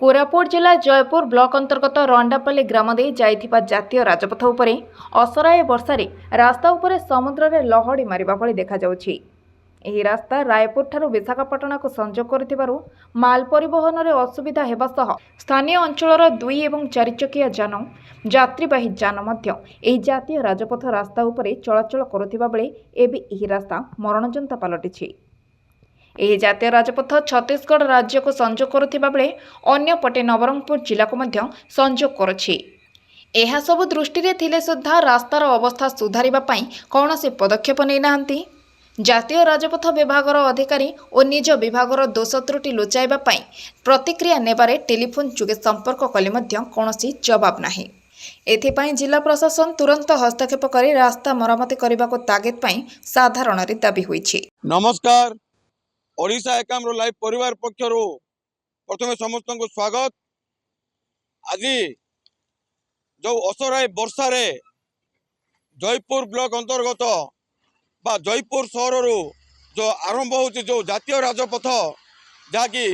कोरापुट जिला जयपुर ब्लॉक अंतर्गत रंडापल्ली ग्राम दे जाइथिबा जातीय राजपथ उपरे असराय वर्षारे रास्ता उपरे समुद्र रे लहड़ी मारिबा भଳି देखा जाउछि। एही रास्ता रायपुर ठारू विशाखापट्टना को संजोग करथिबारु माल परिवहन रे असुविधा हेबा सह स्थानीय अंचलर 2 एवं 4 चकिया जान यात्रीवाही जान मध्य एही जातीय राजपथ रास्ता उपरे चलाचल करुथिबा बेले एबे एही रास्ता मरणजंता पलटिछि। यह जातीय राजपथ छत्तीसगढ़ राज्य को संजोग करुथिबा बेले अन्य पटे नवरंगपुर जिला को मध्य संजोग करुछि। एहा सब दृष्टि रे थिले सुद्धा रास्तार अवस्था सुधारिबा पई कौनसी पदक्षेप नै नाहंती। जातीय राजपथ विभागर अधिकारी और निज विभागर दोष त्रुटि लुचाइबा पई प्रतिक्रिया नेबारे टेलीफोन जुगे संपर्क कले मध्य कौनसी जवाब नाही। एथिपाई जिला प्रशासन तुरंत हस्तक्षेप करी रास्ता मरामती करबाको तागिद पई साधारण रे दाबी होईछि। नमस्कार, ओडिशा एकाम्र लाइव परिवार पक्षर प्रथम समस्त को स्वागत। आज जो असराय वर्षार जयपुर ब्लॉक अंतर्गत बा जयपुर सहर जो आरंभ हो जो जातीय राजपथ जहाँकि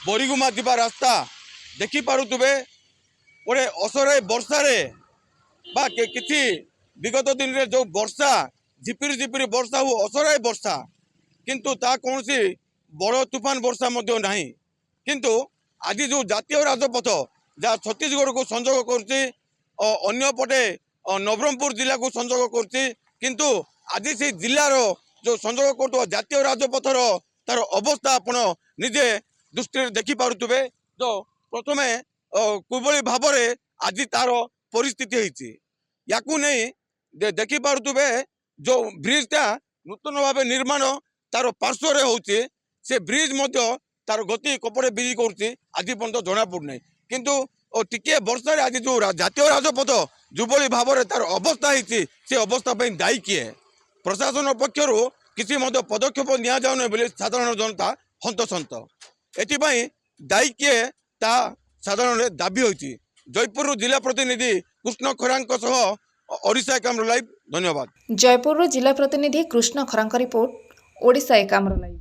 बरीगुमा जा रास्ता देखिपे गोटे असराय वर्षार बा कि विगत दिन में जो वर्षा झिपिरी झिपिरी वर्षा हो असराय वर्षा किंतु ता कौन सी बड़ तूफान वर्षा नहीं किंतु आज जो जातीय राजपथ जहाँ छत्तीसगढ़ को संजोग करपटे नवरंगपुर जिला को संजोग किंतु आज से जिलार जो संजोग कर जातीय राजपथर तार अवस्था आपण निजे दृष्टि देखिपे तो प्रथम किभली भाव आज तार परिस्थिति या देखिपे जो ब्रिजटा नूतन भाव निर्माण तार पार्श्वर होचे से ब्रिज तार गति कपड़े ब्रिज कर आज पर्यटन जना पड़ना किंतु टिके वर्षा आज जो जातीय राजपथ जुभली भाव तार अवस्था से अवस्था दायी किए प्रशासन पक्षर किसी पदक्षेप नि साधारण जनता हंतसंत एपाई दायी किए ता साधारण दाबी होती। जयपुर जिला प्रतिनिधि कृष्ण खरांक ओडिशा एकाम्र लाइव धन्यवाद। जयपुर जिला प्रतिनिधि कृष्ण खरांक रिपोर्ट ओडिशा एकाम्र लाइव।